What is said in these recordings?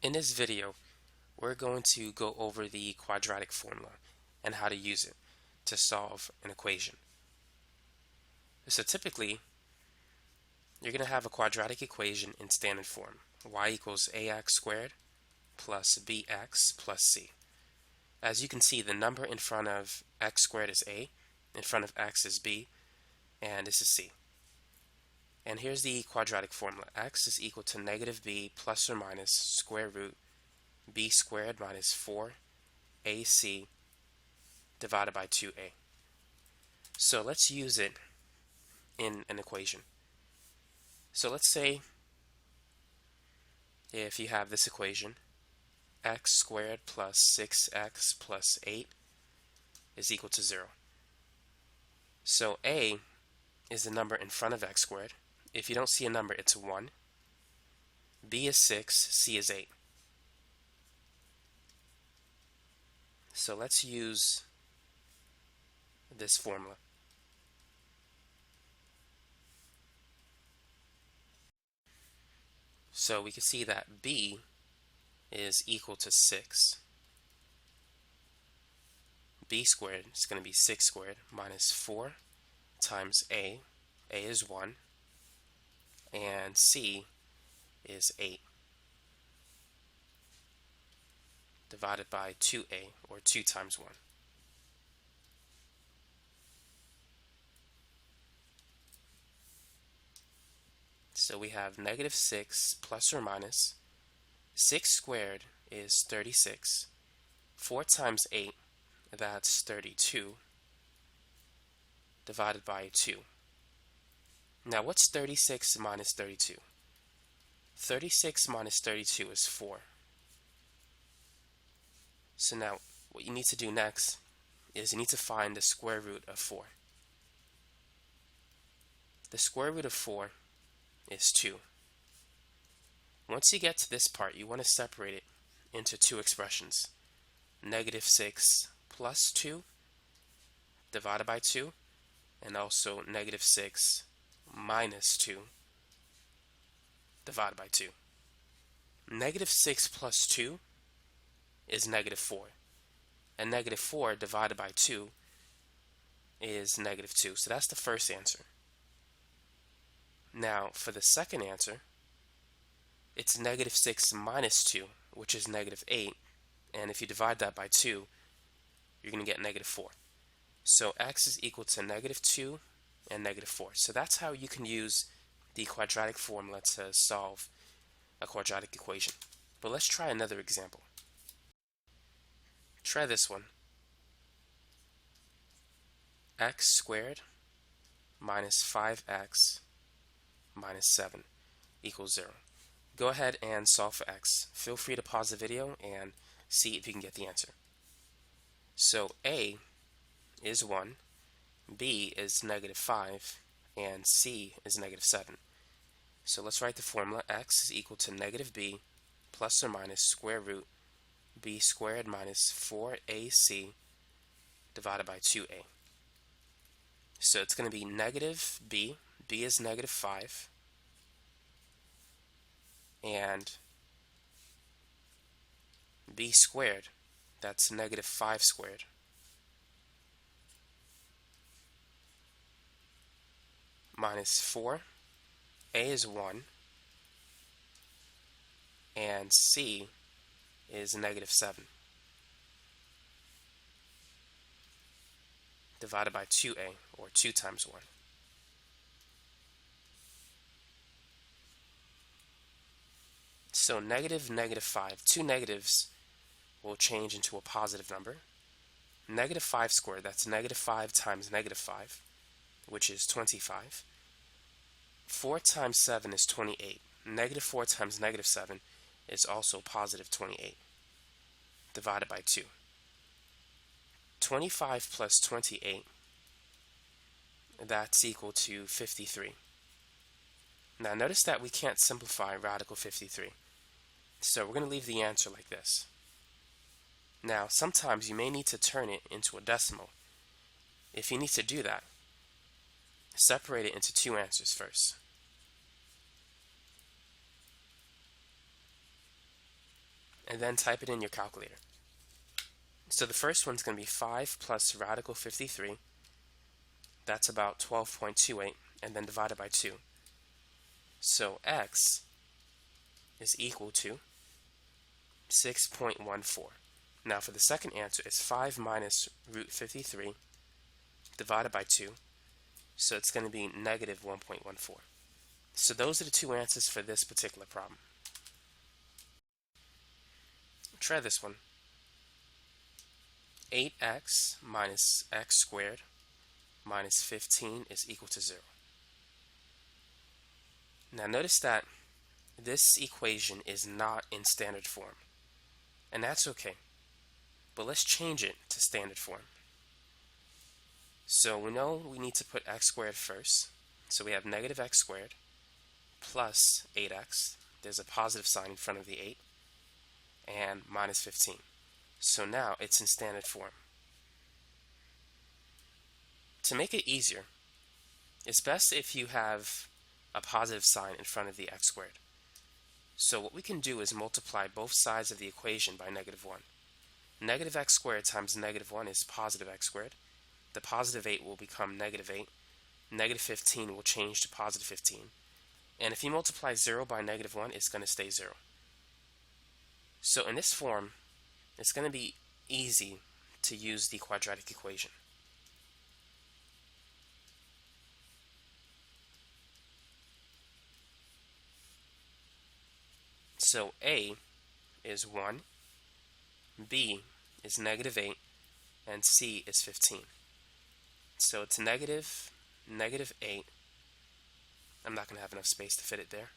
In this video, we're going to go over the quadratic formula and how to use it to solve an equation. So typically, you're going to have a quadratic equation in standard form. Y equals ax squared plus bx plus c. As you can see, the number in front of x squared is a, in front of x is b, and this is c. And here's the quadratic formula. X is equal to negative b plus or minus square root b squared minus 4ac divided by 2a. So let's use it in an equation. So let's say if you have this equation, x squared plus 6x plus 8 is equal to 0. So a is the number in front of x squared. If you don't see a number, it's 1. B is 6, c is 8. So let's use this formula. So we can see that b is equal to 6. B squared is going to be 6 squared minus 4 times a. A is 1. And c is 8 divided by 2a, or 2 times 1. So we have negative 6 plus or minus 6 squared is 36. 4 times 8, that's 32, divided by 2. Now what's 36 minus 32? 36 minus 32 is 4. So now what you need to do next is you need to find the square root of 4. The square root of 4 is 2. Once you get to this part, you want to separate it into two expressions. Negative 6 plus 2 divided by 2, and also negative 6 minus 2 divided by 2. Negative 6 plus 2 is negative 4, and negative 4 divided by 2 is negative 2. So that's the first answer. Now for the second answer, it's negative 6 minus 2, which is negative 8, and if you divide that by 2, you're going to get negative 4. So x is equal to negative 2 and negative 4. So that's how you can use the quadratic formula to solve a quadratic equation. But let's try another example. Try this one. X squared minus 5x minus 7 equals 0. Go ahead and solve for x. Feel free to pause the video and see if you can get the answer. So a is 1, b is negative 5, and c is negative 7. So let's write the formula. X is equal to negative b plus or minus square root b squared minus 4ac divided by 2a. So it's going to be negative b is negative 5, and b squared, that's negative 5 squared, minus 4, a is 1, and c is negative 7, divided by 2a, or 2 times 1. So negative, negative 5, two negatives will change into a positive number. Negative 5 squared, that's negative 5 times negative 5, which is 25. 4 times 7 is 28. Negative 4 times negative 7 is also positive 28, divided by 2. 25 plus 28, that's equal to 53. Now notice that we can't simplify radical 53. So we're going to leave the answer like this. Now sometimes you may need to turn it into a decimal. If you need to do that, separate it into two answers first. and then type it in your calculator. So the first one's going to be 5 plus radical 53. That's about 12.28, and then divided by 2. So x is equal to 6.14. Now for the second answer, it's 5 minus root 53 divided by 2. So it's going to be negative 1.14. So those are the two answers for this particular problem. Try this one. 8x minus x squared minus 15 is equal to 0. Now notice that this equation is not in standard form, and that's okay. But let's change it to standard form. So we know we need to put x squared first. So we have negative x squared plus 8x. There's a positive sign in front of the 8, and minus 15. So now it's in standard form. To make it easier, it's best if you have a positive sign in front of the x squared. So what we can do is multiply both sides of the equation by negative 1. Negative x squared times negative 1 is positive x squared. The positive 8 will become negative 8. Negative 15 will change to positive 15. And if you multiply 0 by negative 1, it's going to stay 0. So in this form, it's going to be easy to use the quadratic equation. So a is 1, b is negative 8, and c is 15. So it's negative 8. I'm not going to have enough space to fit it there.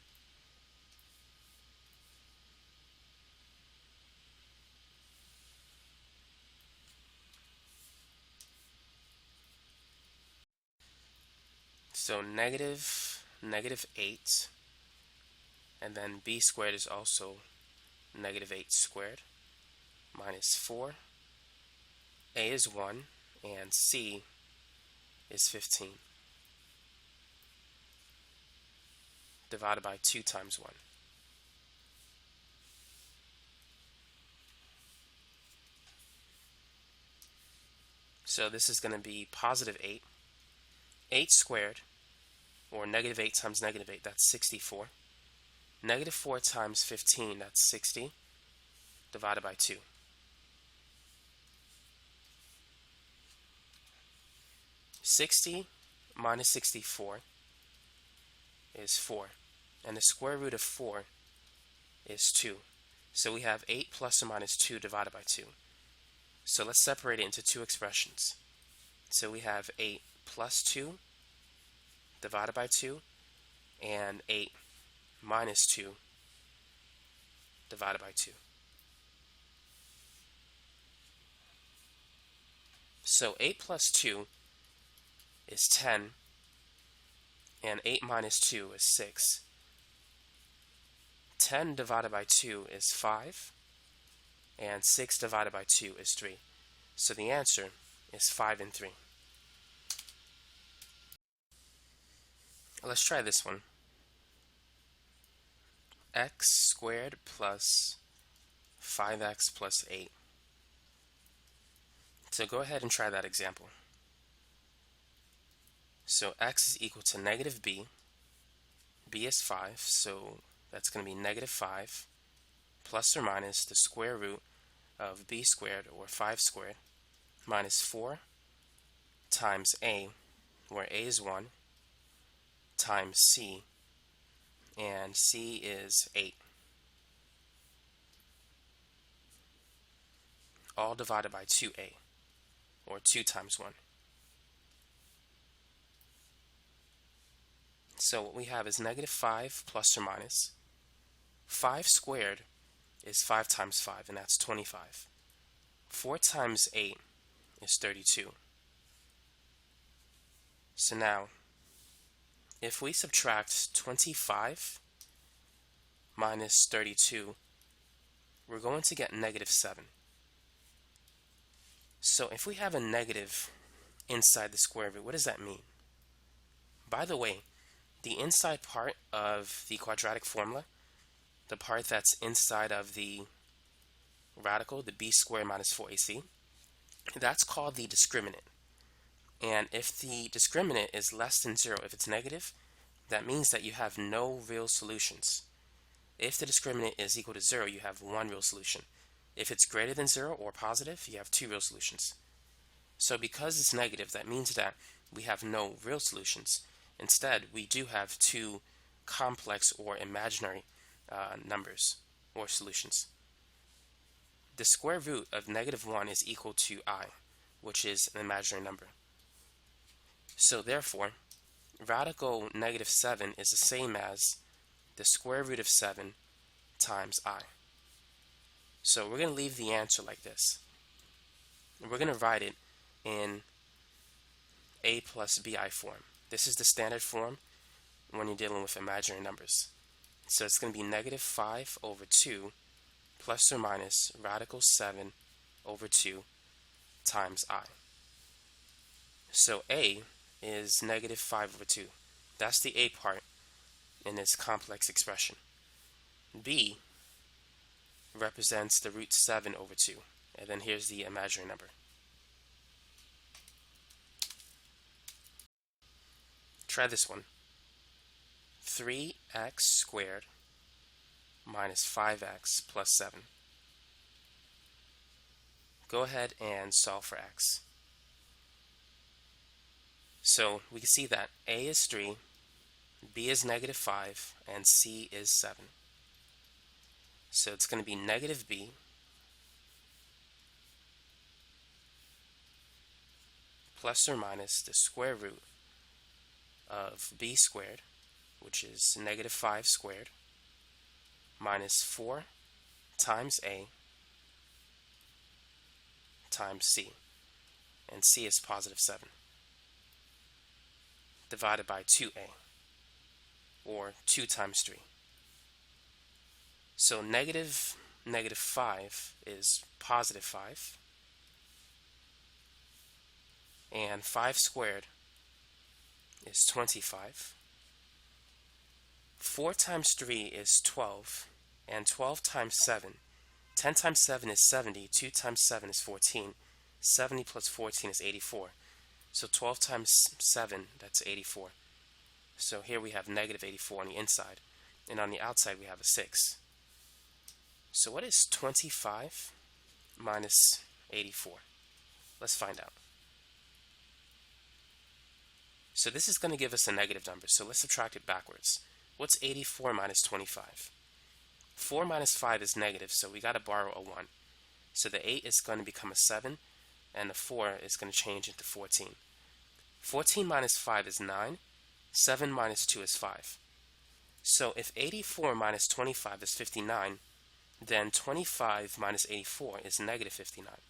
So negative 8, and then b squared is also negative 8 squared, minus 4. A is 1, and c is 15, divided by 2 times 1. So this is going to be positive 8. 8 squared, or negative 8 times negative 8, that's 64. Negative 4 times 15, that's 60, divided by 2. 60 minus 64 is 4, and the square root of 4 is 2. So we have 8 plus or minus 2 divided by 2. So let's separate it into two expressions. So we have 8 plus 2 divided by 2, and 8 minus 2 divided by 2. So 8 plus 2 is 10, and 8 minus 2 is 6. 10 divided by 2 is 5, and 6 divided by 2 is 3. So the answer is 5 and 3. Let's try this one. X squared plus 5x plus 8. So go ahead and try that example. So x is equal to negative b. B is 5, so that's going to be negative 5 plus or minus the square root of b squared, or 5 squared, minus 4 times a, where a is 1, times c, and c is 8. All divided by 2a, or 2 times 1. So what we have is negative 5 plus or minus. 5 squared is 5 times 5, and that's 25. 4 times 8 is 32. So now, if we subtract 25 minus 32, we're going to get negative 7. So if we have a negative inside the square root, what does that mean? By the way, the inside part of the quadratic formula, the part that's inside of the radical, the b squared minus 4ac. That's called the discriminant. And if the discriminant is less than 0, if it's negative, that means that you have no real solutions. If the discriminant is equal to 0, you have one real solution. If it's greater than 0 or positive, you have two real solutions. So because it's negative, that means that we have no real solutions. Instead, we do have two complex or imaginary numbers or solutions. The square root of -1 is equal to I, which is an imaginary number. So therefore, radical -7 is the same as the square root of 7 times I. So we're going to leave the answer like this. We're going to write it in a plus bi form. This is the standard form when you're dealing with imaginary numbers. So it's going to be -5/2 plus or minus radical 7/2 times I. So a is -5/2. That's the a part in this complex expression. B represents the root 7/2, and then here's the imaginary number. Try this one. 3x squared minus 5x plus 7. Go ahead and solve for x. So we can see that a is 3, b is -5, and c is 7. So it's going to be -b plus or minus the square root of b squared, which is -5 squared, minus 4 times a times c, and c is +7, divided by 2a, or 2 times 3. So -5 is +5, and 5 squared is 25. 4 times 3 is 12, and 12 times 7, 10 times 7 is 70, 2 times 7 is 14, 70 plus 14 is 84. So 12 times 7, that's 84. So here we have -84 on the inside, and on the outside we have a 6. So what is 25 minus 84? Let's find out. So this is going to give us a negative number, so let's subtract it backwards. What's 84 minus 25? 4 minus 5 is negative, so we got to borrow a 1. So the 8 is going to become a 7, and the 4 is going to change into 14. 14 minus 5 is 9. 7 minus 2 is 5. So if 84 minus 25 is 59, then 25 minus 84 is -59.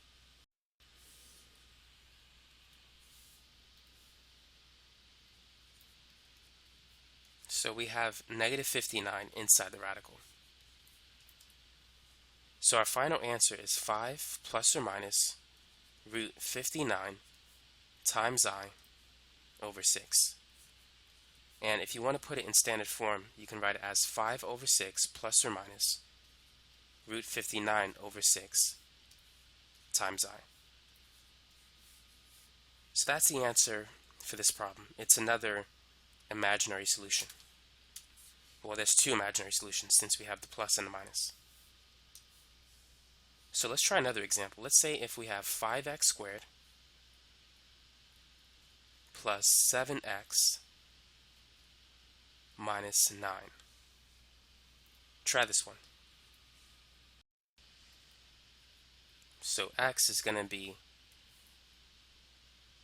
So we have -59 inside the radical. So our final answer is 5 plus or minus root 59 times I over 6. And if you want to put it in standard form, you can write it as 5/6 plus or minus root 59 over 6 times I. So that's the answer for this problem. It's another imaginary solution. Well, there's two imaginary solutions since we have the plus and the minus. So let's try another example. Let's say if we have 5x squared plus 7x minus 9. Try this one. So x is going to be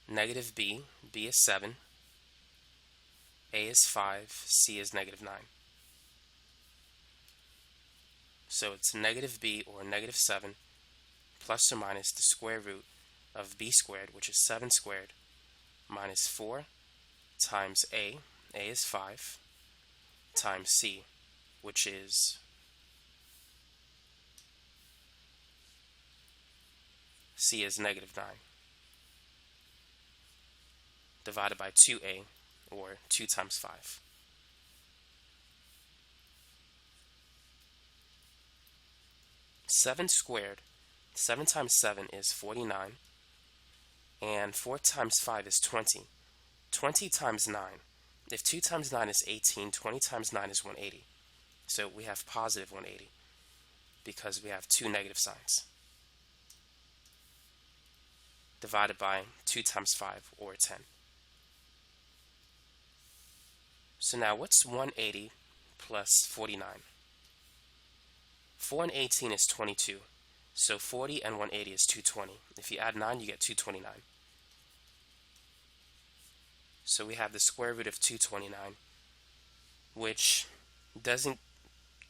-b, b is 7, a is 5, c is -9. So it's -b or -7 plus or minus the square root of b squared, which is 7 squared, minus 4 times a is 5, times c, which is c is -9, divided by 2a, or 2 times 5. Seven squared 7 times 7 is 49, and 4 times 5 is 20. 20 times 9. If 2 times 9 is 18, 20 times 9 is 180. So we have positive 180 because we have two negative signs. Divided by 2 times 5, or 10. So now what's 180 plus 49? 4 and 18 is 22. So 40 and 180 is 220. If you add 9, you get 229. So we have the square root of 229, which doesn't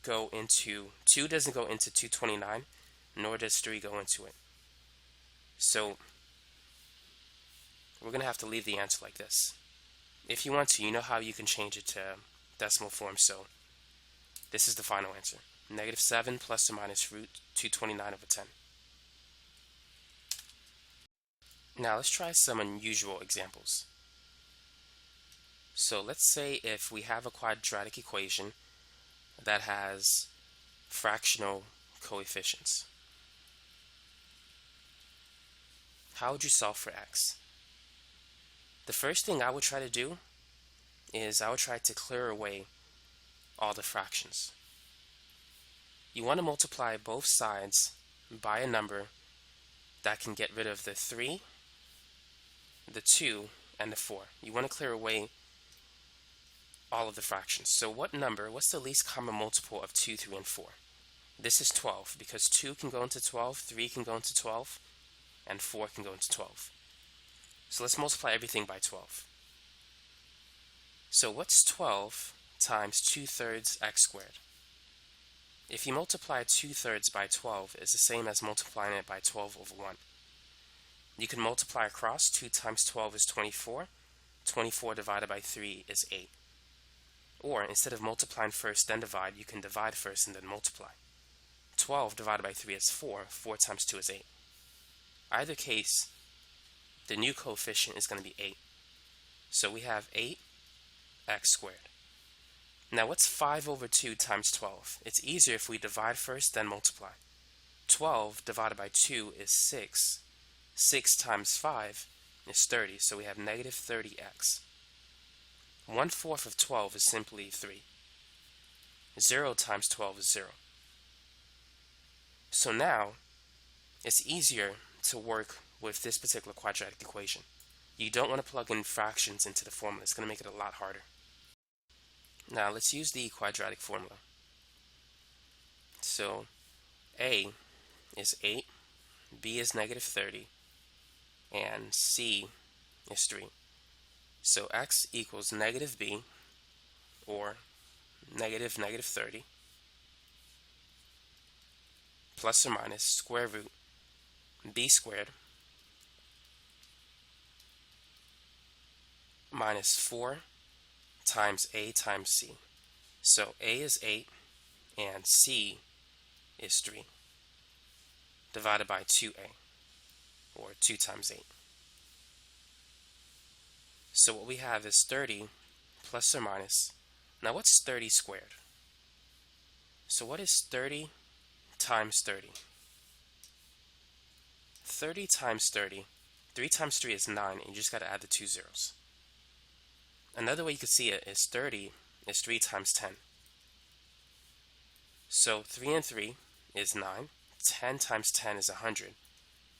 go into, 2 doesn't go into 229, nor does 3 go into it. So we're going to have to leave the answer like this. If you want to, you know how you can change it to decimal form. So this is the final answer. Negative 7 plus or minus root 229 over 10. Now let's try some unusual examples. So let's say if we have a quadratic equation that has fractional coefficients. How would you solve for x? The first thing I would try to do is I would try to clear away all the fractions. You want to multiply both sides by a number that can get rid of the 3, the 2, and the 4. You want to clear away all of the fractions. So what's the least common multiple of 2, 3, and 4? This is 12, because 2 can go into 12, 3 can go into 12, and 4 can go into 12. So let's multiply everything by 12. So what's 12 times 2/3 x squared? If you multiply 2/3 by 12, it's the same as multiplying it by 12 over 1. You can multiply across. 2 times 12 is 24. 24 divided by 3 is 8. Or instead of multiplying first then divide, you can divide first and then multiply. 12 divided by 3 is 4. 4 times 2 is 8. Either case, the new coefficient is going to be 8. So we have 8x squared. Now what's 5 over 2 times 12? It's easier if we divide first, then multiply. 12 divided by 2 is 6. 6 times 5 is 30, so we have negative 30x. 1/4 of 12 is simply 3. 0 times 12 is 0. So now, it's easier to work with this particular quadratic equation. You don't want to plug in fractions into the formula. It's going to make it a lot harder. Now let's use the quadratic formula. So a is 8, b is negative 30, and c is 3. So x equals negative b, or negative 30, plus or minus square root b squared minus 4 times a times c. So a is 8 and c is 3, divided by 2a, or 2 times 8. So what we have is 30 plus or minus. Now what's 30 squared? So what is 30 times 30? 30 times 30, 3 times 3 is 9, and you just got to add the 2 zeros. Another way you could see it is 30 is 3 times 10. So 3 and 3 is 9. 10 times 10 is 100.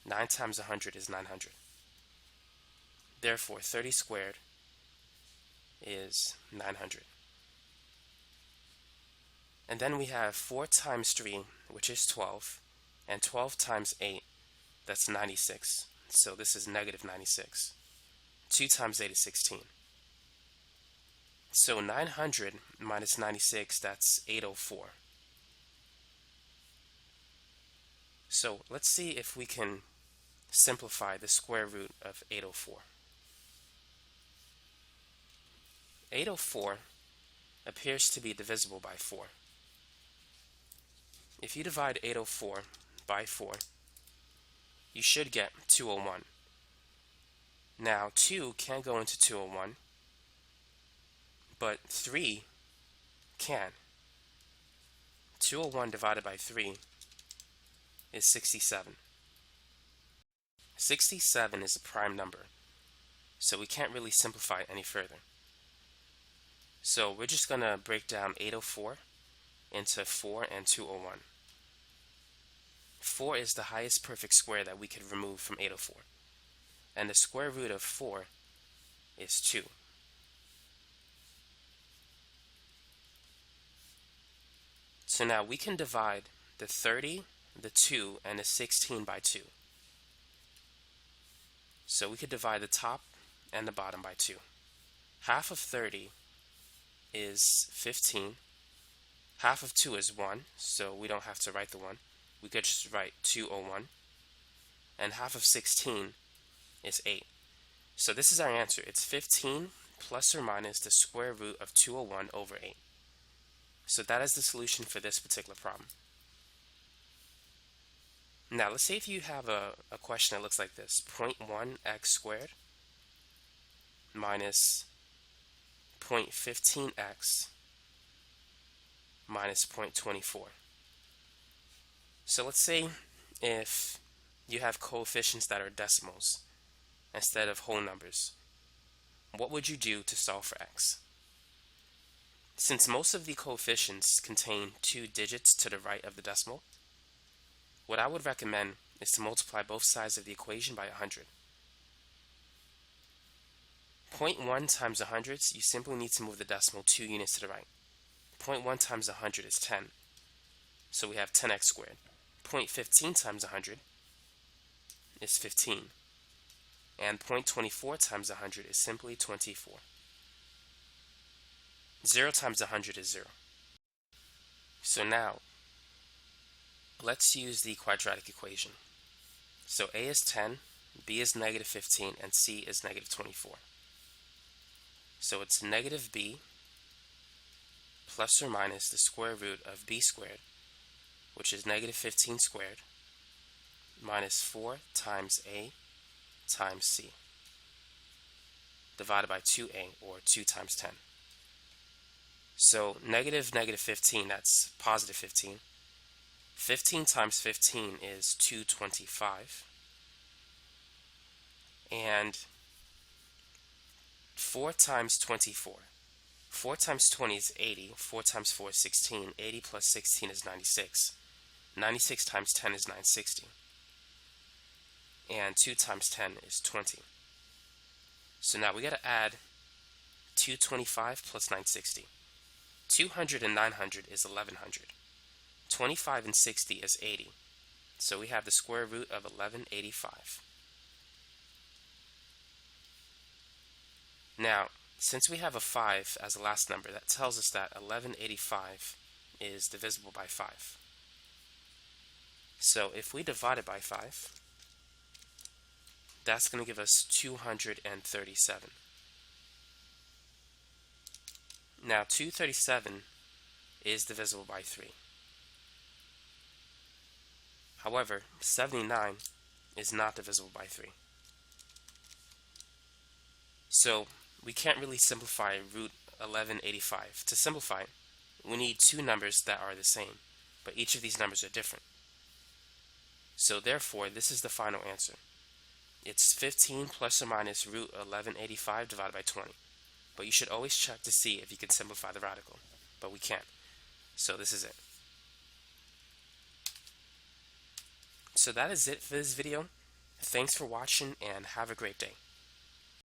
9 times 100 is 900. Therefore, 30 squared is 900. And then we have 4 times 3, which is 12, and 12 times 8, that's 96. So this is negative 96. 2 times 8 is 16. So 900 minus 96, that's 804. So let's see if we can simplify the square root of 804. 804 appears to be divisible by 4. If you divide 804 by 4, you should get 201. Now 2 can't go into 201, but 3 can. 201 divided by 3 is 67. 67 is a prime number, so we can't really simplify it any further. So we're just going to break down 804 into 4 and 201. 4 is the highest perfect square that we could remove from 804. And the square root of 4 is 2. So now we can divide the 30, the 2, and the 16 by 2. So we could divide the top and the bottom by 2. Half of 30 is 15. Half of 2 is 1, so we don't have to write the 1. We could just write 201. And half of 16 is 8. So this is our answer. It's 15 plus or minus the square root of 201 over 8. So that is the solution for this particular problem. Now let's say if you have a question that looks like this. 0.1x squared minus 0.15x minus 0.24. So let's say if you have coefficients that are decimals instead of whole numbers, what would you do to solve for x? Since most of the coefficients contain 2 digits to the right of the decimal, what I would recommend is to multiply both sides of the equation by 100. 0.1 times 100, you simply need to move the decimal 2 units to the right. 0.1 times 100 is 10, so we have 10x squared. 0.15 times 100 is 15, and 0.24 times 100 is simply 24. 0 times 100 is 0. So now, let's use the quadratic equation. So a is 10, b is negative 15, and c is negative 24. So it's negative b plus or minus the square root of b squared, which is negative 15 squared, minus 4 times a times c, divided by 2a, or 2 times 10. So negative 15, that's positive 15. 15 times 15 is 225. And 4 times 24. 4 times 20 is 80. 4 times 4 is 16. 80 plus 16 is 96. 96 times 10 is 960. And 2 times 10 is 20. So now we got to add 225 plus 960. 200 and 900 is 1100. 25 and 60 is 80. So we have the square root of 1185. Now, since we have a 5 as a last number, that tells us that 1185 is divisible by 5. So if we divide it by 5, that's going to give us 237. Now 237 is divisible by 3. However, 79 is not divisible by 3. So we can't really simplify root 1185. To simplify, we need two numbers that are the same, but each of these numbers are different. So therefore, this is the final answer. It's 15 plus or minus root 1185 divided by 20. But you should always check to see if you can simplify the radical. But we can't. So this is it. So that is it for this video. Thanks for watching and have a great day.